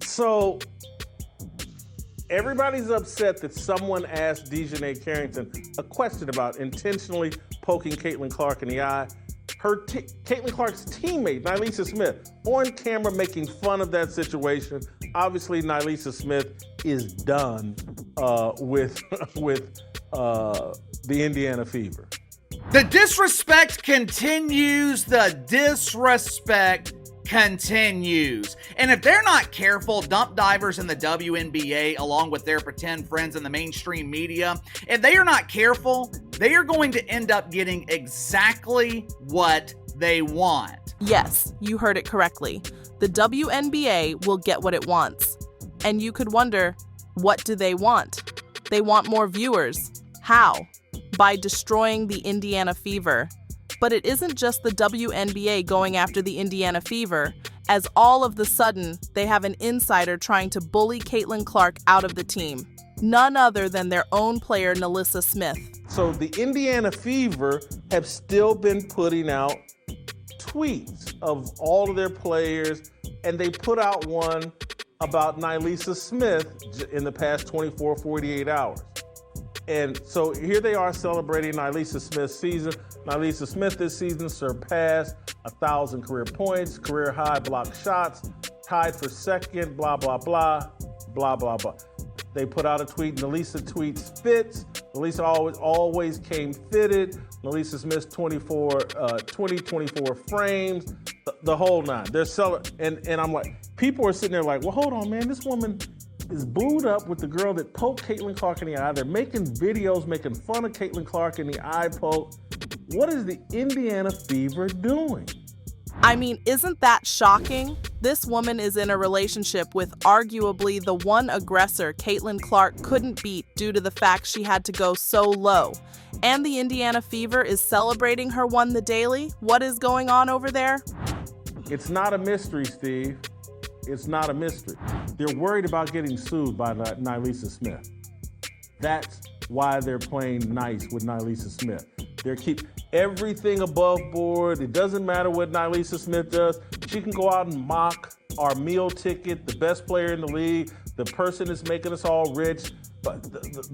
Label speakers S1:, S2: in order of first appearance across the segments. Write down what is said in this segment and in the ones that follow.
S1: So everybody's upset that someone asked Dejanay Carrington a question about intentionally poking Caitlin Clark in the eye. Caitlin Clark's teammate, Nalyssa Smith, on camera making fun of that situation. Obviously, Nalyssa Smith is done with the Indiana Fever.
S2: The disrespect continues. The disrespect continues. And if they're not careful, dump divers in the WNBA, along with their pretend friends in the mainstream media, if they are not careful, they are going to end up getting exactly what they want.
S3: Yes, you heard it correctly. The WNBA will get what it wants. And you could wonder, what do they want? They want more viewers. How? By destroying the Indiana Fever. But it isn't just the WNBA going after the Indiana Fever, as all of the sudden, they have an insider trying to bully Caitlin Clark out of the team. None other than their own player, Nalyssa Smith.
S1: So the Indiana Fever have still been putting out tweets of all of their players, and they put out one about Nalyssa Smith in the past 24, 48 hours. And so here they are celebrating Nalyssa Smith's season. Nalyssa Smith this season surpassed 1,000 career points, career high block shots, tied for second, blah, blah, blah, blah, blah, blah. They put out a tweet, Nalyssa tweets fits. Nalyssa always came fitted. Nalyssa Smith's 24 frames, the whole nine. They're and I'm like, people are sitting there like, well, hold on, man, this woman is booed up with the girl that poked Caitlin Clark in the eye. They're making videos making fun of Caitlin Clark in the eye poke. What is the Indiana Fever doing?
S3: I mean, isn't that shocking? This woman is in a relationship with arguably the one aggressor Caitlin Clark couldn't beat due to the fact she had to go so low. And the Indiana Fever is celebrating her won the daily? What is going on over there?
S1: It's not a mystery, Steve. It's not a mystery. They're worried about getting sued by Nalyssa Smith. That's why they're playing nice with Nalyssa Smith. They're keep everything above board. It doesn't matter what Nalyssa Smith does. She can go out and mock our meal ticket, the best player in the league, the person that's making us all rich, but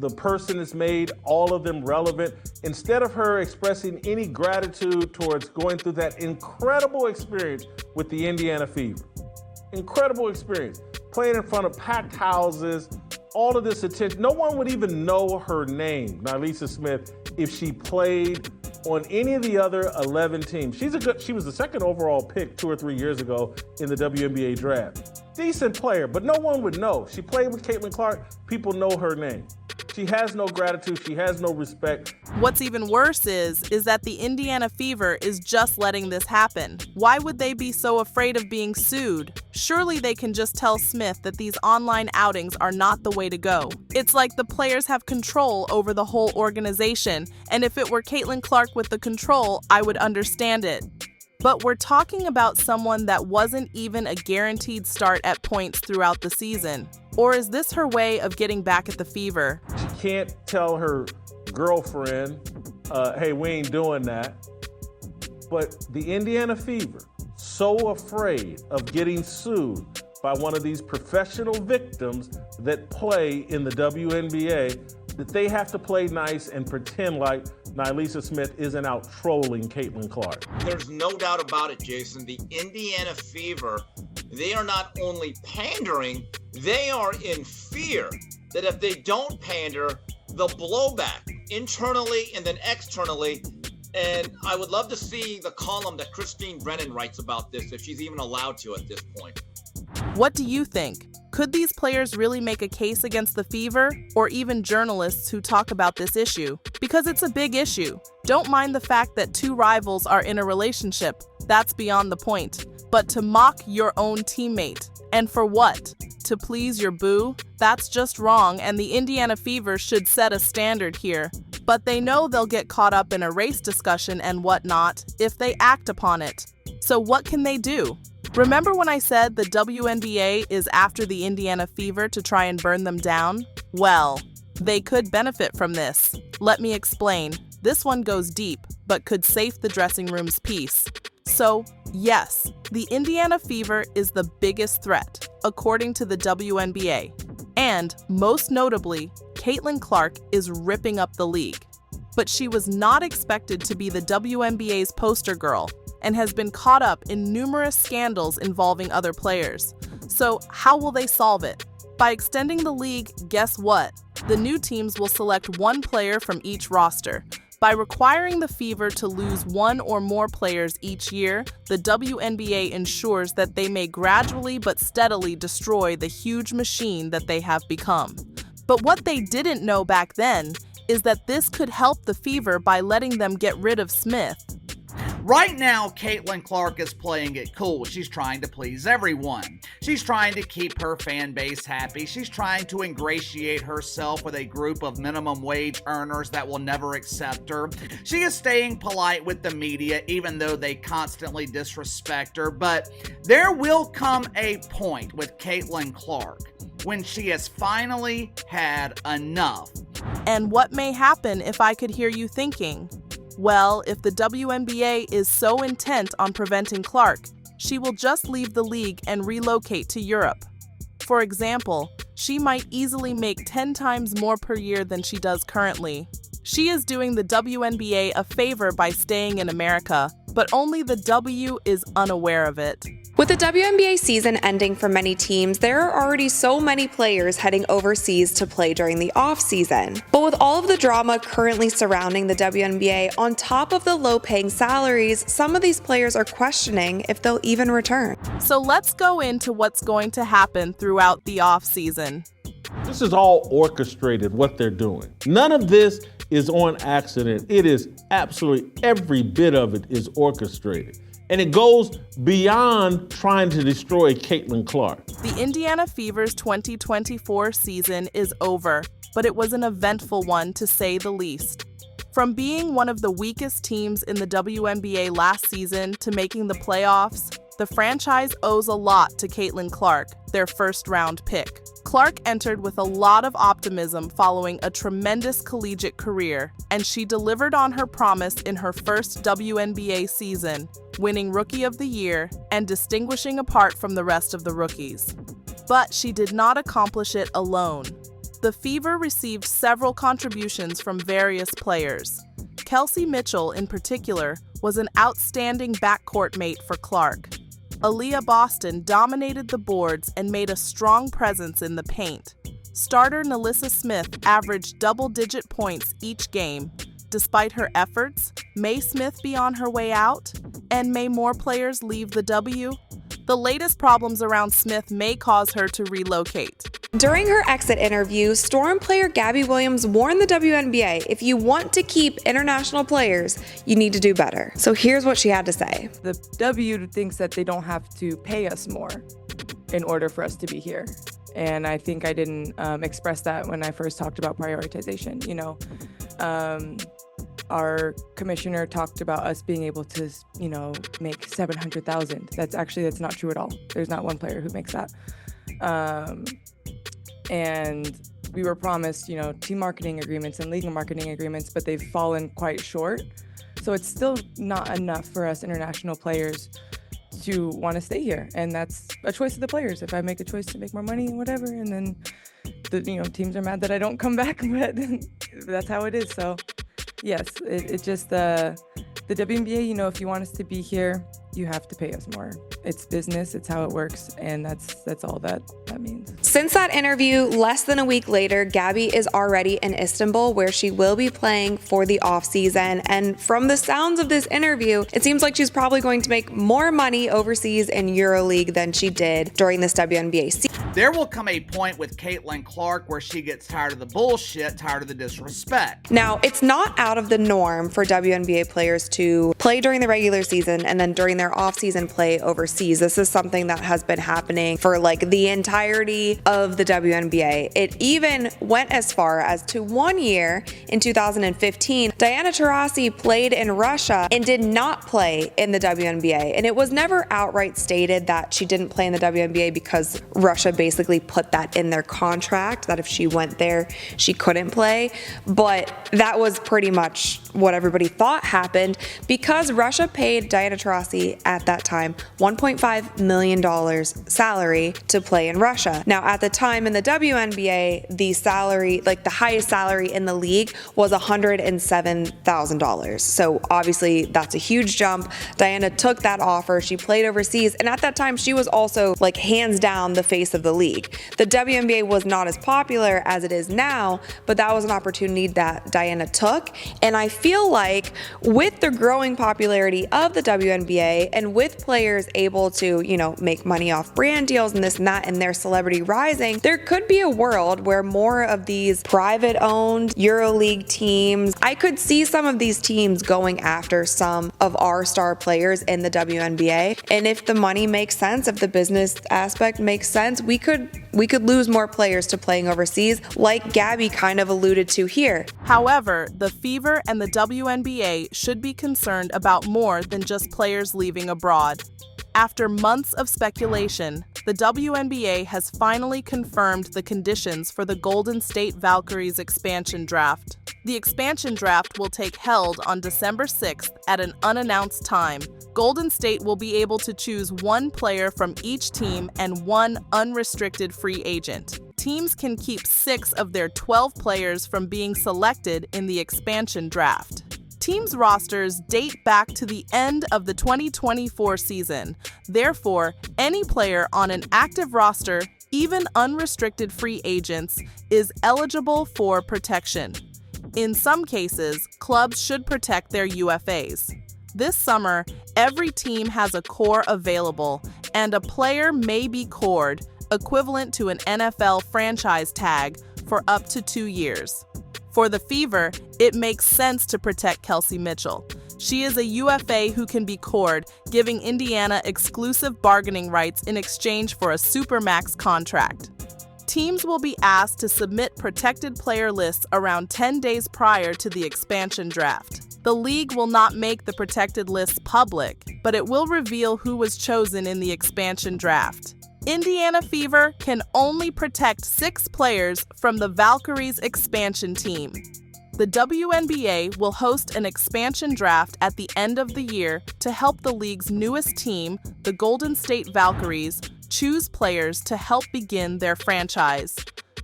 S1: the person that's made all of them relevant. Instead of her expressing any gratitude towards going through that incredible experience with the Indiana Fever. Incredible experience, playing in front of packed houses, all of this attention. No one would even know her name, Nalyssa Smith, if she played on any of the other 11 teams. She was the second overall pick 2 or 3 years ago in the WNBA draft. Decent player, but no one would know. She played with Caitlin Clark, people know her name. She has no gratitude, she has no respect.
S3: What's even worse is that the Indiana Fever is just letting this happen. Why would they be so afraid of being sued? Surely they can just tell Smith that these online outings are not the way to go. It's like the players have control over the whole organization, and if it were Caitlin Clark with the control, I would understand it. But we're talking about someone that wasn't even a guaranteed start at points throughout the season. Or is this her way of getting back at the Fever?
S1: She can't tell her girlfriend, hey, we ain't doing that. But the Indiana Fever, so afraid of getting sued by one of these professional victims that play in the WNBA, that they have to play nice and pretend like Nalyssa Smith isn't out trolling Caitlin Clark.
S4: There's no doubt about it, Jason. The Indiana Fever, they are not only pandering, they are in fear that if they don't pander, they'll blow back internally and then externally. And I would love to see the column that Christine Brennan writes about this, if she's even allowed to at this point.
S3: What do you think? Could these players really make a case against the Fever, or even journalists who talk about this issue? Because it's a big issue. Don't mind the fact that two rivals are in a relationship. That's beyond the point. But to mock your own teammate. And for what? To please your boo? That's just wrong, and the Indiana Fever should set a standard here. But they know they'll get caught up in a race discussion and whatnot if they act upon it. So what can they do? Remember when I said the WNBA is after the Indiana Fever to try and burn them down? Well, they could benefit from this. Let me explain. This one goes deep, but could save the dressing room's peace. So, Yes, the Indiana Fever is the biggest threat, according to the WNBA. And, most notably, Caitlin Clark is ripping up the league. But she was not expected to be the WNBA's poster girl and has been caught up in numerous scandals involving other players. So, how will they solve it? By extending the league, guess what? The new teams will select one player from each roster. By requiring the Fever to lose one or more players each year, the WNBA ensures that they may gradually but steadily destroy the huge machine that they have become. But what they didn't know back then is that this could help the Fever by letting them get rid of Smith.
S2: Right now, Caitlin Clark is playing it cool. She's trying to please everyone. She's trying to keep her fan base happy. She's trying to ingratiate herself with a group of minimum wage earners that will never accept her. She is staying polite with the media, even though they constantly disrespect her. But there will come a point with Caitlin Clark when she has finally had enough.
S3: And what may happen if I could hear you thinking? Well, if the WNBA is so intent on preventing Clark, she will just leave the league and relocate to Europe. For example, she might easily make 10 times more per year than she does currently. She is doing the WNBA a favor by staying in America, but only the W is unaware of it.
S5: With the WNBA season ending for many teams, there are already so many players heading overseas to play during the off-season. But with all of the drama currently surrounding the WNBA, on top of the low-paying salaries, some of these players are questioning if they'll even return.
S3: So let's go into what's going to happen throughout the off-season.
S1: This is all orchestrated, what they're doing. None of this is on accident. It is absolutely, every bit of it is orchestrated. And it goes beyond trying to destroy Caitlin Clark.
S3: The Indiana Fever's 2024 season is over, but it was an eventful one to say the least. From being one of the weakest teams in the WNBA last season to making the playoffs, the franchise owes a lot to Caitlin Clark, their first-round pick. Clark entered with a lot of optimism following a tremendous collegiate career, and she delivered on her promise in her first WNBA season, winning Rookie of the Year and distinguishing apart from the rest of the rookies. But she did not accomplish it alone. The Fever received several contributions from various players. Kelsey Mitchell, in particular, was an outstanding backcourt mate for Clark. Aaliyah Boston dominated the boards and made a strong presence in the paint. Starter Nalyssa Smith averaged double-digit points each game. Despite her efforts, may Smith be on her way out? And may more players leave the W? The latest problems around Smith may cause her to relocate.
S5: During her exit interview, Storm player Gabby Williams warned the WNBA, if you want to keep international players, you need to do better. So here's what she had to say.
S6: The W thinks that they don't have to pay us more in order for us to be here. And I think I didn't express that when I first talked about prioritization. You know, our commissioner talked about us being able to, you know, make $700,000. That's not true at all. There's not one player who makes that. And we were promised, you know, team marketing agreements and legal marketing agreements, but they've fallen quite short. So it's still not enough for us international players to want to stay here. And that's a choice of the players. If I make a choice to make more money and whatever, and then the, you know, teams are mad that I don't come back, but that's how it is. So yes, it just, the WNBA, you know, if you want us to be here, you have to pay us more. It's business, it's how it works, and that's all that means.
S5: Since that interview, less than a week later, Gabby is already in Istanbul, where she will be playing for the offseason. And from the sounds of this interview, it seems like she's probably going to make more money overseas in EuroLeague than she did during this WNBA season.
S2: There will come a point with Caitlin Clark where she gets tired of the bullshit, tired of the disrespect.
S5: Now, it's not out of the norm for WNBA players to play during the regular season and then during their off-season play overseas. This is something that has been happening for like the entirety of the WNBA. It even went as far as to 1 year in 2015, Diana Taurasi played in Russia and did not play in the WNBA. And it was never outright stated that she didn't play in the WNBA because Russia basically put that in their contract, that if she went there, she couldn't play. But that was pretty much what everybody thought happened, because because Russia paid Diana Taurasi at that time $1.5 million salary to play in Russia. Now, at the time in the WNBA, the salary, like the highest salary in the league, was $107,000. So obviously that's a huge jump. Diana took that offer. She played overseas, and at that time she was also like hands down the face of the league. The WNBA was not as popular as it is now, but that was an opportunity that Diana took. And I feel like with the growing popularity of the WNBA and with players able to, make money off brand deals and this and that, and their celebrity rising, there could be a world where more of these private owned EuroLeague teams, I could see some of these teams going after some of our star players in the WNBA. And if the money makes sense, if the business aspect makes sense, we could lose more players to playing overseas, like Gabby kind of alluded to here.
S3: However, the Fever and the WNBA should be concerned about more than just players leaving abroad. After months of speculation, the WNBA has finally confirmed the conditions for the Golden State Valkyries expansion draft. The expansion draft will take held on December 6th at an unannounced time. Golden State will be able to choose one player from each team and one unrestricted free agent. Teams can keep 6 of their 12 players from being selected in the expansion draft. Teams' rosters date back to the end of the 2024 season. Therefore, any player on an active roster, even unrestricted free agents, is eligible for protection. In some cases, clubs should protect their UFAs. This summer, every team has a core available, and a player may be cored, equivalent to an NFL franchise tag, for up to 2 years. For the Fever, it makes sense to protect Kelsey Mitchell. She is a UFA who can be cored, giving Indiana exclusive bargaining rights in exchange for a Supermax contract. Teams will be asked to submit protected player lists around 10 days prior to the expansion draft. The league will not make the protected lists public, but it will reveal who was chosen in the expansion draft. Indiana Fever can only protect 6 players from the Valkyries expansion team. The WNBA will host an expansion draft at the end of the year to help the league's newest team, the Golden State Valkyries, choose players to help begin their franchise.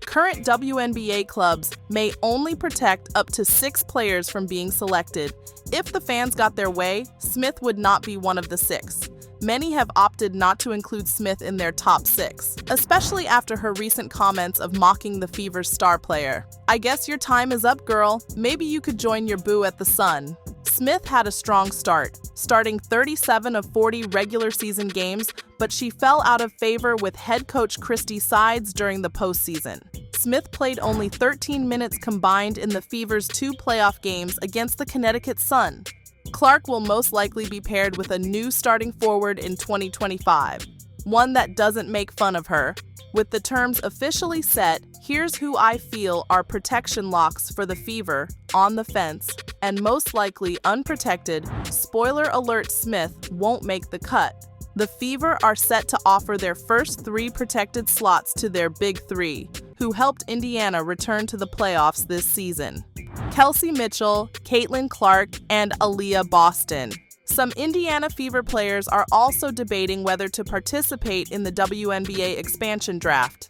S3: Current WNBA clubs may only protect up to 6 players from being selected. If the fans got their way, Smith would not be one of the 6. Many have opted not to include Smith in their top 6, especially after her recent comments of mocking the Fever's star player. I guess your time is up, girl. Maybe you could join your boo at the Sun. Smith had a strong start, starting 37 of 40 regular season games, but she fell out of favor with head coach Christy Sides during the postseason. Smith played only 13 minutes combined in the Fever's 2 playoff games against the Connecticut Sun. Clark will most likely be paired with a new starting forward in 2025, one that doesn't make fun of her. With the terms officially set, here's who I feel are protection locks for the Fever, on the fence, and most likely unprotected. Spoiler alert, Smith won't make the cut. The Fever are set to offer their first 3 protected slots to their Big 3, who helped Indiana return to the playoffs this season: Kelsey Mitchell, Caitlin Clark, and Aaliyah Boston. Some Indiana Fever players are also debating whether to participate in the WNBA expansion draft.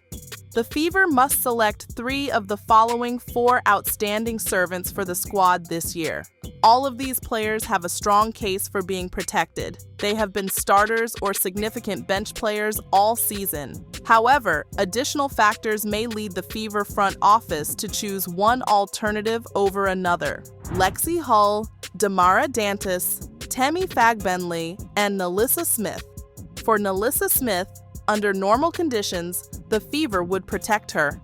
S3: The Fever must select 3 of the following 4 outstanding servants for the squad this year. All of these players have a strong case for being protected. They have been starters or significant bench players all season. However, additional factors may lead the Fever front office to choose one alternative over another. Lexi Hull, Damara Dantas, Temi Fagbenley, and Nalyssa Smith. For Nalyssa Smith, under normal conditions, the Fever would protect her.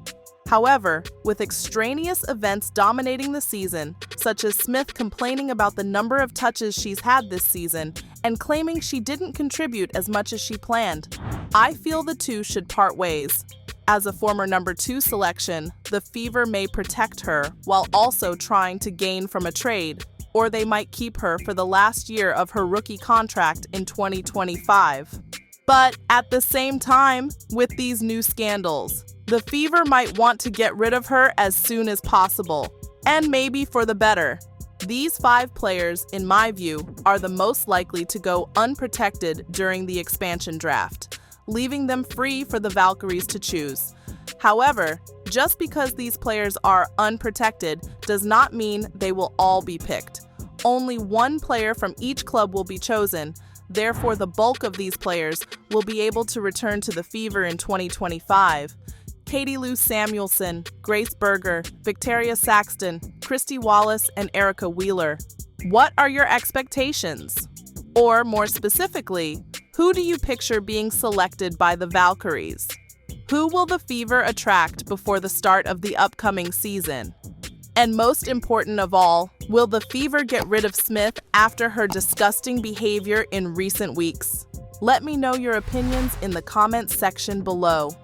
S3: However, with extraneous events dominating the season, such as Smith complaining about the number of touches she's had this season and claiming she didn't contribute as much as she planned, I feel the two should part ways. As a former number 2 selection, the Fever may protect her while also trying to gain from a trade, or they might keep her for the last year of her rookie contract in 2025. But at the same time, with these new scandals, the Fever might want to get rid of her as soon as possible, and maybe for the better. These 5 players, in my view, are the most likely to go unprotected during the expansion draft, leaving them free for the Valkyries to choose. However, just because these players are unprotected does not mean they will all be picked. Only 1 player from each club will be chosen. Therefore, the bulk of these players will be able to return to the Fever in 2025. Katie Lou Samuelson, Grace Berger, Victoria Saxton, Christy Wallace, and Erica Wheeler. What are your expectations? Or more specifically, who do you picture being selected by the Valkyries? Who will the Fever attract before the start of the upcoming season? And most important of all, will the Fever get rid of Smith after her disgusting behavior in recent weeks? Let me know your opinions in the comments section below.